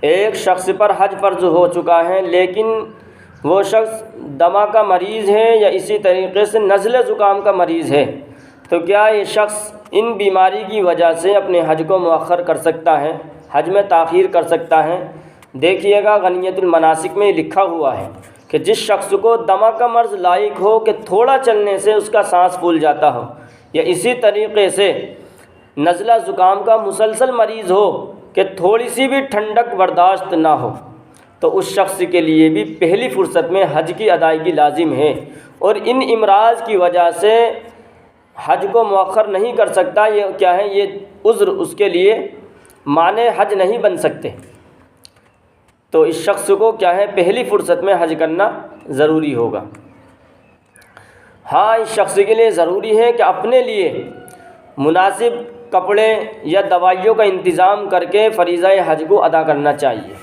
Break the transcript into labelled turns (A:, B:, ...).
A: ایک شخص پر حج فرض ہو چکا ہے لیکن وہ شخص دمہ کا مریض ہے یا اسی طریقے سے نزلہ زکام کا مریض ہے، تو کیا یہ شخص ان بیماری کی وجہ سے اپنے حج کو مؤخر کر سکتا ہے، حج میں تاخیر کر سکتا ہے؟ دیکھیے گا غنیۃ المناسک میں لکھا ہوا ہے کہ جس شخص کو دمہ کا مرض لاحق ہو کہ تھوڑا چلنے سے اس کا سانس پھول جاتا ہو، یا اسی طریقے سے نزلہ زکام کا مسلسل مریض ہو کہ تھوڑی سی بھی ٹھنڈک برداشت نہ ہو، تو اس شخص کے لیے بھی پہلی فرصت میں حج کی ادائیگی لازم ہے، اور ان امراض کی وجہ سے حج کو مؤخر نہیں کر سکتا، یہ کیا ہے، یہ عذر اس کے لیے مانع حج نہیں بن سکتے، تو اس شخص کو کیا ہے پہلی فرصت میں حج کرنا ضروری ہوگا۔ ہاں، اس شخص کے لیے ضروری ہے کہ اپنے لیے مناسب کپڑے یا دوائیوں کا انتظام کر کے فریضہ حج کو ادا کرنا چاہیے۔